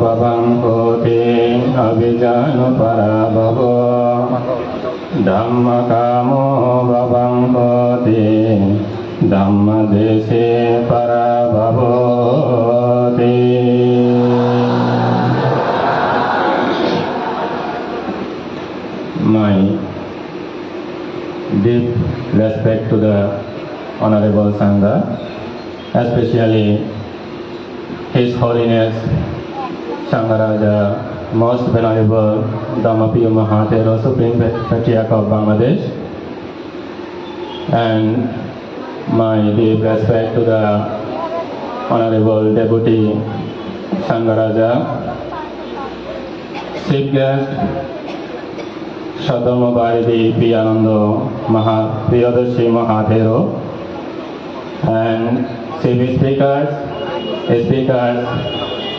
bhavang hoti abhijano parabhavo Dhammakamo bhavang hoti Dhammadesi parabhavoti. My deep respect to the Honorable Sangha, especially His Holiness Sangaraja, Most Venerable Dhammapiya Mahathero, Supreme Patriarch of Bangladesh, and my deep respect to the Honorable Deputy Sangaraja, Chief Guest Shadama Bharati Piyanando Priyadarshi Mahathero, and Chief Speakers,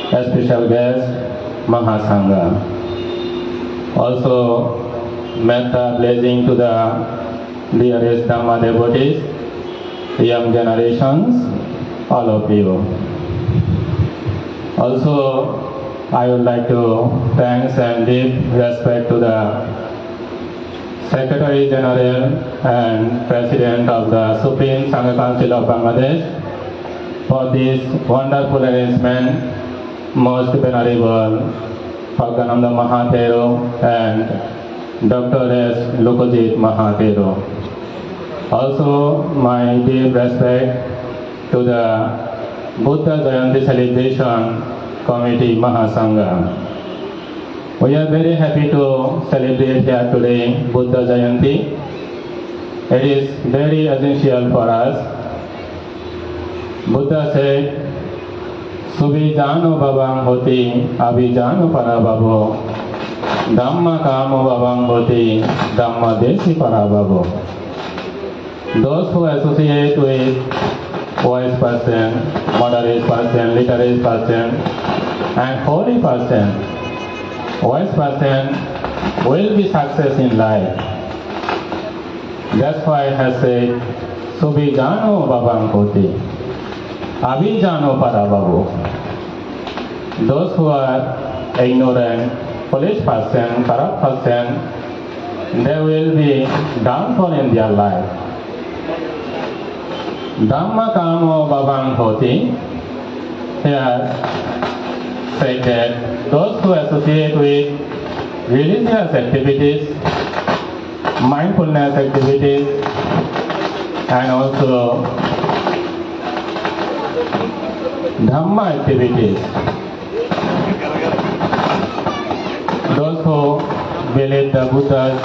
special guest Mahasangha. Also, metta blessing to the dearest Dhamma devotees, young generations, all of you. Also, I would like to thank and deep respect to the Secretary General and President of the Supreme Sangha Council of Bangladesh for this wonderful arrangement, Most Venerable Bhagavananda Mahathero and Dr. S. Lokajit Mahathero. Also, my deep respect to the Buddha Jayanti Celebration Committee Mahasangha. We are very happy to celebrate here today Buddha Jayanti. It is very essential for us. Buddha said, Subhijano bhavang hoti abhijano parabhavo Dhamma kamo bhavang hoti Dhamma desi parabhavo. Those who associate with wise person, moderate person, literate person, and holy person, wise person will be success in life. That's why I have said, Subhijano bhavang hoti abhijano parabhavo. Those who are ignorant, foolish person, corrupt person, they will be downfall in their life. Dhamma kamo bhavang hoti. Here said that those who associate with religious activities, mindfulness activities, and also Dhamma activities, those who believe the Buddha's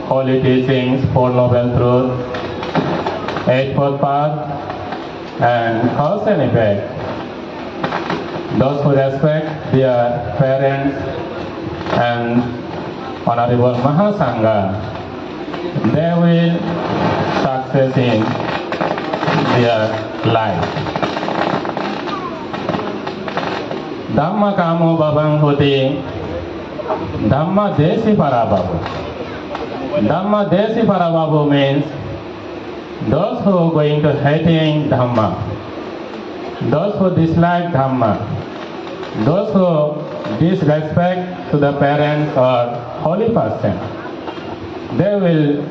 holy teachings, Four Noble Truths, Eightfold Path, and cause and effect, those who respect their parents and Honorable Mahasangha, they will success in their life. Dhamma kamo bhavang hoti Dhamma desi parabhavo. Dhamma desi parabhavo means those who are going to hating Dhamma, those who dislike Dhamma, those who disrespect to the parents or holy person, they will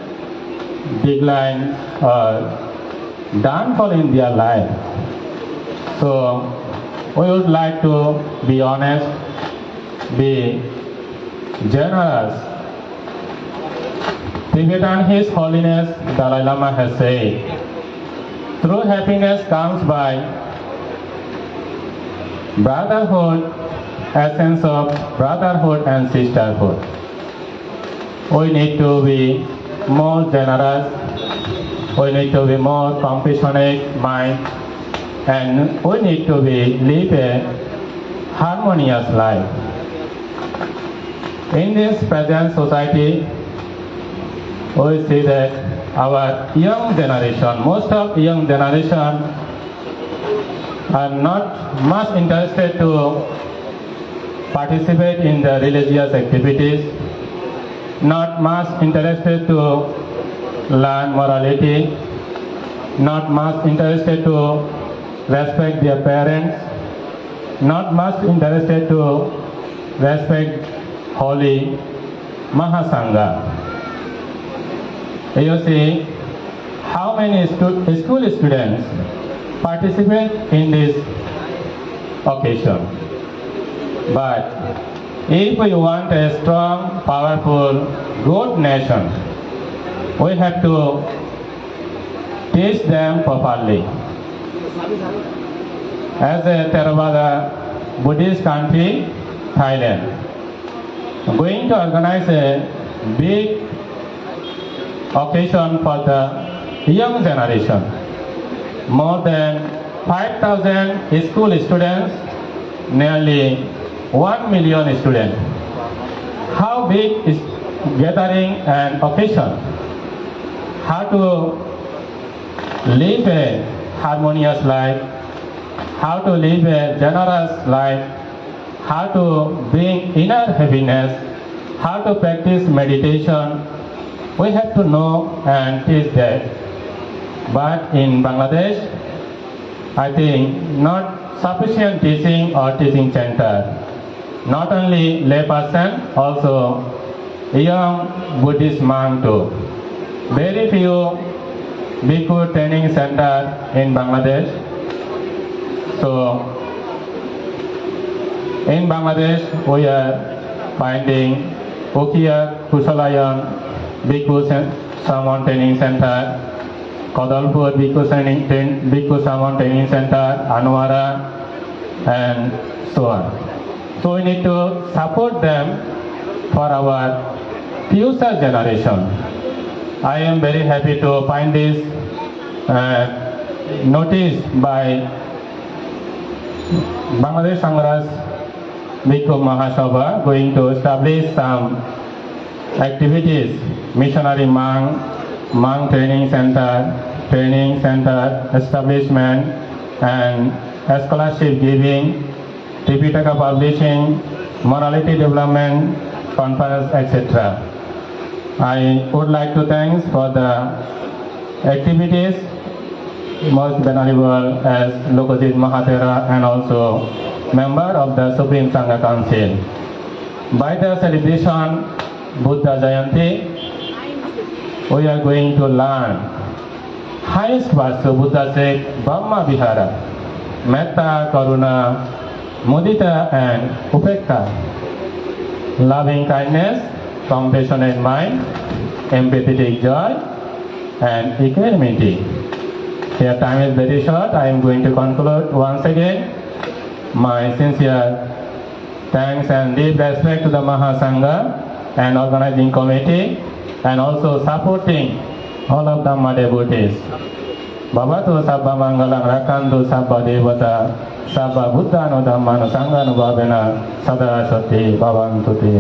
decline or downfall in their life. So we would like to be honest, be generous. Tibetan His Holiness Dalai Lama has said, true happiness comes by brotherhood, essence of brotherhood and sisterhood. We need to be more generous, we need to be more compassionate mind, and we need to live a harmonious life. In this present society, we see that our young generation, most of young generation are not much interested to participate in the religious activities, not much interested to learn morality, not much interested to respect their parents, not much interested to respect Holy Mahasangha. You see how many school students participate in this occasion. But if we want a strong, powerful, good nation, we have to teach them properly. As a Theravada Buddhist country, Thailand, going to organize a big occasion for the young generation. More than 5,000 school students, nearly 1 million students. How big is gathering and occasion? How to live a harmonious life, how to live a generous life, how to bring inner happiness, how to practice meditation. We have to know and teach that. But in Bangladesh, I think not sufficient teaching or teaching center. Not only layperson, also young Buddhist monk too. Very few Bhikkhu training center in Bangladesh. So in Bangladesh we are finding Ukiya Kusalayan Bhikkhu Samon Training Center, Kodalpur Bhikkhu Samon Training Center, Anwara, and so on. So we need to support them for our future generation. I am very happy to find this notice by Bangladesh Sangharaj Bhikkhu Mahasabha going to establish some activities, missionary monk training center establishment, and scholarship giving, Tripitaka publishing, morality development, conference, etc. I would like to thank for the activities most venerable as Lokajit Mahatera and also member of the Supreme Sangha Council. By the celebration Buddha Jayanti, we are going to learn highest verse of Buddha said, Brahma Vihara, Metta, Karuna, Mudita and Upekka, loving kindness, compassionate mind, empathetic joy, and equanimity. Here time is very short. I am going to conclude once again my sincere thanks and deep respect to the Mahasangha and organizing committee and also supporting all of the Dhamma devotees. Bhavatu sabba mangalam rakantu sabba devata sabba buddhano dhammano sanghano bhavena sada sati bhavantu te.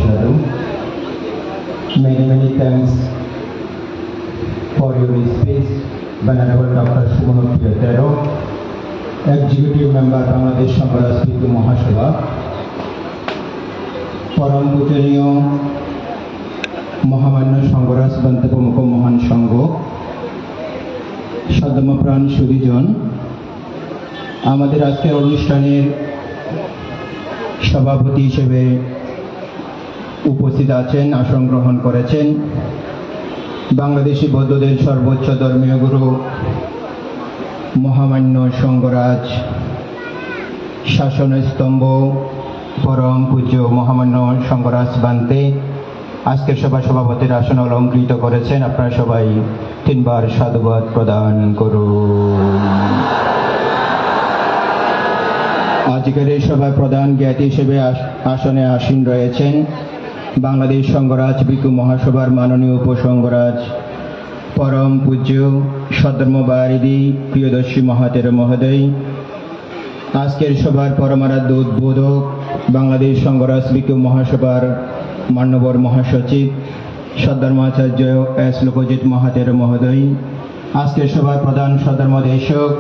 Sadhu. Many thanks for your speech, Venerable Dr. Shubham Piotero, Executive Member Bangladesh Sangharaj Bhikkhu Mahasabha, Param Pujaniya Mahamanyo Sangharaj Bante Pramukh Mohan Sangho, সাধমপ্রাণ সুধীজন, আমাদের আজকের অনুষ্ঠানের সভাপতি হিসেবে উপস্থিত আছেন, আসন গ্রহণ করেছেন বাংলাদেশি বৌদ্ধদের সর্বোচ্চ ধর্মীয় গুরু মহামান্য সঙ্ঘরাজ শাসনস্তম্ভ পরম পূজ্য মহামান্য সঙ্ঘরাজ বান্তে আজকের সভাপতির আসন অলঙ্কৃত করেছেন। আপনারা সবাই তিনবার সাধুবাদ প্রদান করুন। আজকের এই সভায় প্রধান জ্ঞাতি হিসেবে আসনে আসীন রয়েছেন বাংলাদেশ সঙ্ঘরাজ ভিক্ষু মহাসভার মাননীয় উপসংঘরাজ পরম পূজ্য সধর্মবারিধি প্রিয়দর্শী মহাতের মহোদয়, আজকের সভার পরমারাধ্য উদ্বোধক বাংলাদেশ সঙ্ঘরাজ ভিক্ষু মহাসভার মান্যবর মহাসচিব সদ্ধর্মাচার্য এস লোকজিৎ মহাতের মহোদয়, আজকের সভার প্রধান সধর্মদেশক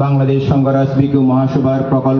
বাংলাদেশ সঙ্ঘরাজ ভিক্ষু মহাসভার প্রকল্প